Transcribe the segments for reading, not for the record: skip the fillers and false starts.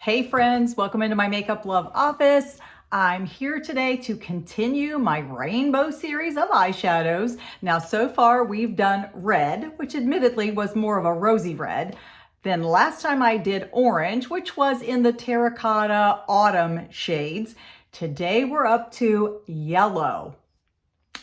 Hey friends, welcome into my Makeup Love office. I'm here today to continue my rainbow series of eyeshadows. Now, so far we've done red, which admittedly was more of a rosy red. Then last time I did orange, which was in the terracotta autumn shades. Today we're up to yellow.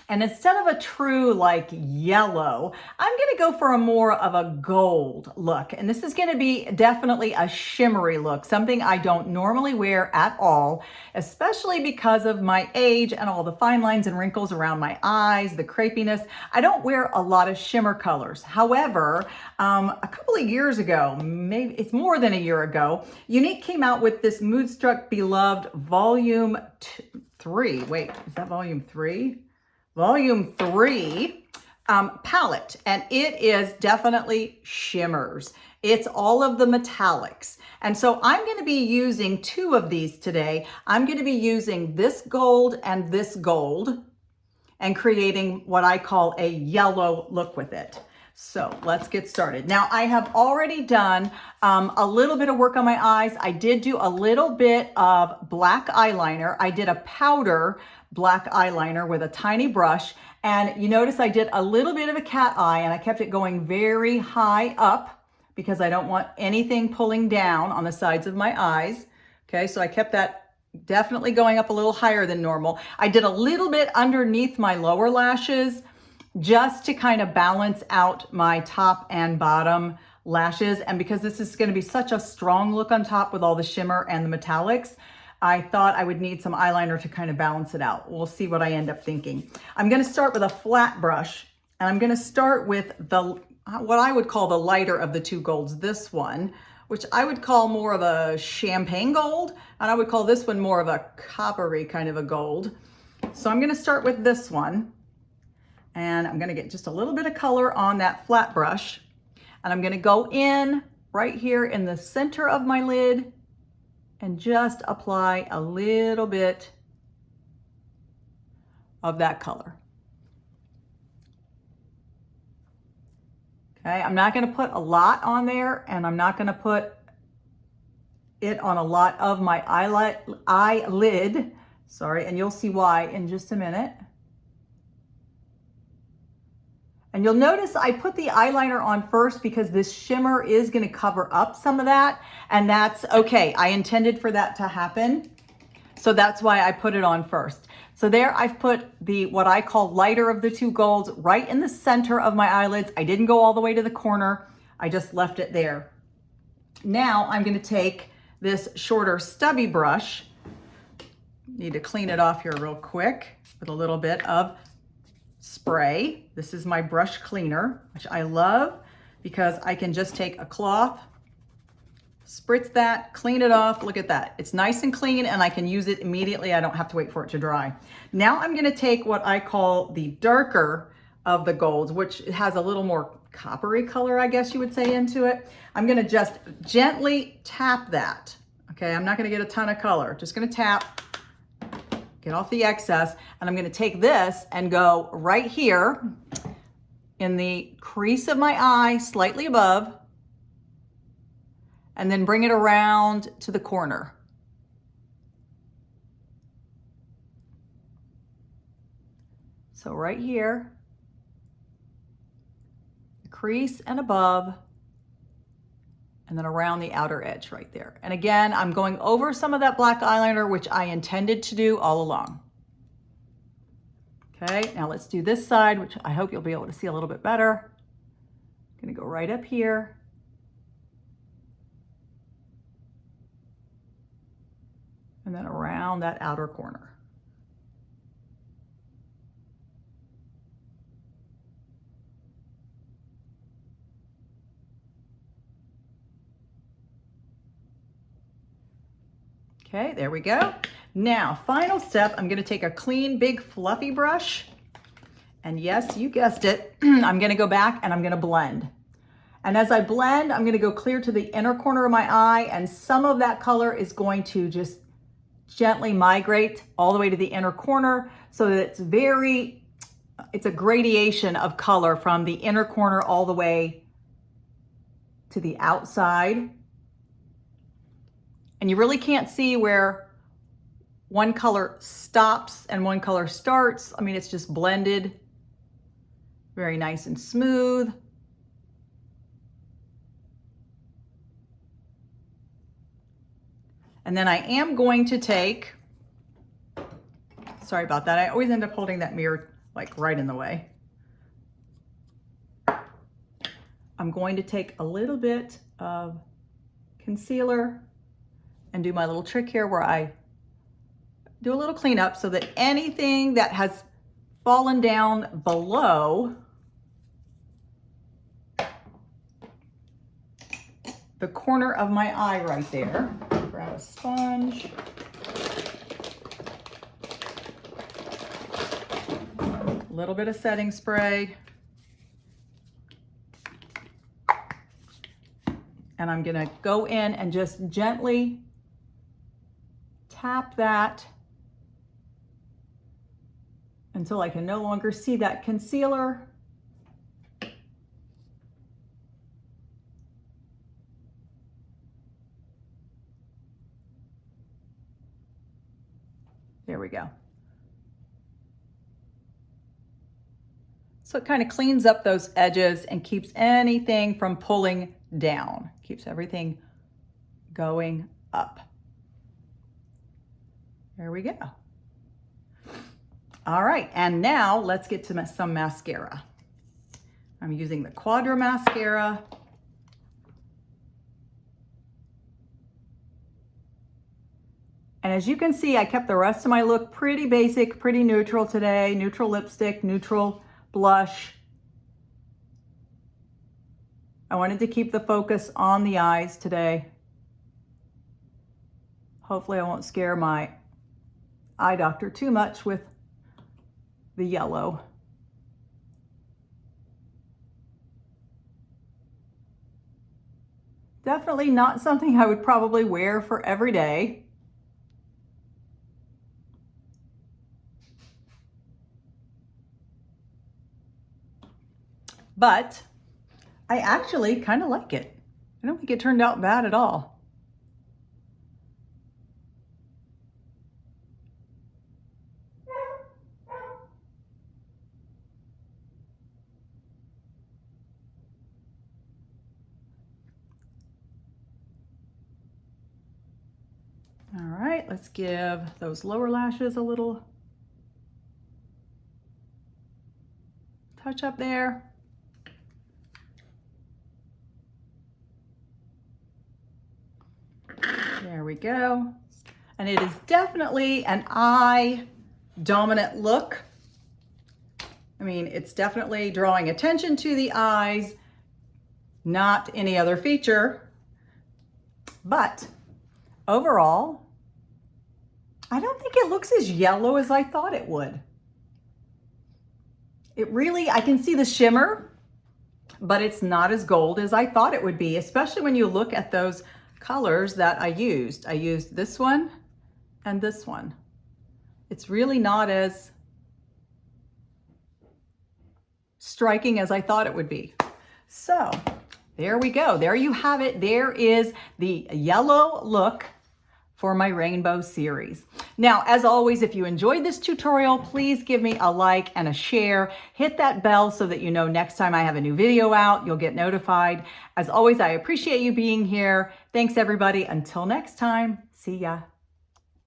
And instead of a true like yellow, I'm going to go for a more of a gold look. And this is going to be definitely a shimmery look, something I don't normally wear at all, especially because of my age and all the fine lines and wrinkles around my eyes, the crepiness. I don't wear a lot of shimmer colors. However, a couple of years ago, maybe it's more than a year ago, Unique came out with this Moodstruck Beloved Volume 3. Wait, is that Volume 3? Volume 3 palette, and it is definitely shimmers. It's all of the metallics. And so I'm going to be using two of these today. I'm going to be using this gold and creating what I call a yellow look with it. So let's get started. Now I have already done a little bit of work on my eyes. I did do a little bit of black eyeliner. I did a powder black eyeliner with a tiny brush. And you notice I did a little bit of a cat eye and I kept it going very high up because I don't want anything pulling down on the sides of my eyes. Okay, so I kept that definitely going up a little higher than normal. I did a little bit underneath my lower lashes just to kind of balance out my top and bottom lashes. And because this is going to be such a strong look on top with all the shimmer and the metallics, I thought I would need some eyeliner to kind of balance it out. We'll see what I end up thinking. I'm going to start with a flat brush, and I'm going to start with what I would call the lighter of the two golds, this one, which I would call more of a champagne gold, and I would call this one more of a coppery kind of a gold. So I'm going to start with this one. And I'm going to get just a little bit of color on that flat brush. And I'm going to go in right here in the center of my lid and just apply a little bit of that color. Okay, I'm not going to put a lot on there, and I'm not going to put it on a lot of my eyelid. Sorry, and you'll see why in just a minute. And you'll notice I put the eyeliner on first because this shimmer is going to cover up some of that, and that's okay. I intended for that to happen, so that's why I put it on first. So there I've put what I call lighter of the two golds right in the center of my eyelids. I didn't go all the way to the corner. I just left it there. Now I'm going to take this shorter stubby brush. Need to clean it off here real quick with a little bit of spray. This is my brush cleaner, which I love because I can just take a cloth, spritz that, clean it off. Look at that. It's nice and clean and I can use it immediately. I don't have to wait for it to dry. Now I'm going to take what I call the darker of the golds, which has a little more coppery color, I guess you would say, into it. I'm going to just gently tap that. Okay, I'm not going to get a ton of color. Just going to tap. Get off the excess, and I'm going to take this and go right here in the crease of my eye, slightly above, and then bring it around to the corner. So right here, the crease and above, and then around the outer edge right there. And again, I'm going over some of that black eyeliner, which I intended to do all along. Okay, now let's do this side, which I hope you'll be able to see a little bit better. I'm gonna go right up here. And then around that outer corner. Okay, there we go. Now, final step, I'm going to take a clean, big, fluffy brush. And yes, you guessed it, I'm going to go back and I'm going to blend. And as I blend, I'm going to go clear to the inner corner of my eye, and some of that color is going to just gently migrate all the way to the inner corner so that it's a gradation of color from the inner corner all the way to the outside. And you really can't see where one color stops and one color starts. I mean, it's just blended. Very nice and smooth. And then I am going to take, sorry about that, I always end up holding that mirror like right in the way. I'm going to take a little bit of concealer and do my little trick here where I do a little cleanup so that anything that has fallen down below the corner of my eye right there. Grab a sponge. A little bit of setting spray. And I'm gonna go in and just gently tap that until I can no longer see that concealer. There we go. So it kind of cleans up those edges and keeps anything from pulling down. Keeps everything going up. There we go. All right, and now let's get to some mascara. I'm using the Quadra mascara. And as you can see, I kept the rest of my look pretty basic, pretty neutral today. Neutral lipstick, neutral blush. I wanted to keep the focus on the eyes today. Hopefully I won't scare my eye doctor too much with the yellow. Definitely not something I would probably wear for every day. But I actually kind of like it. I don't think it turned out bad at all. All right, let's give those lower lashes a little touch up there. There we go. And it is definitely an eye dominant look. I mean, it's definitely drawing attention to the eyes, not any other feature. But overall, I don't think it looks as yellow as I thought it would. It really, I can see the shimmer, but it's not as gold as I thought it would be, especially when you look at those colors that I used. I used this one and this one. It's really not as striking as I thought it would be. So there we go. There you have it. There is the yellow look for my rainbow series. Now, as always, if you enjoyed this tutorial, please give me a like and a share. Hit that bell so that you know next time I have a new video out, you'll get notified. As always, I appreciate you being here. Thanks everybody. Until next time, see ya.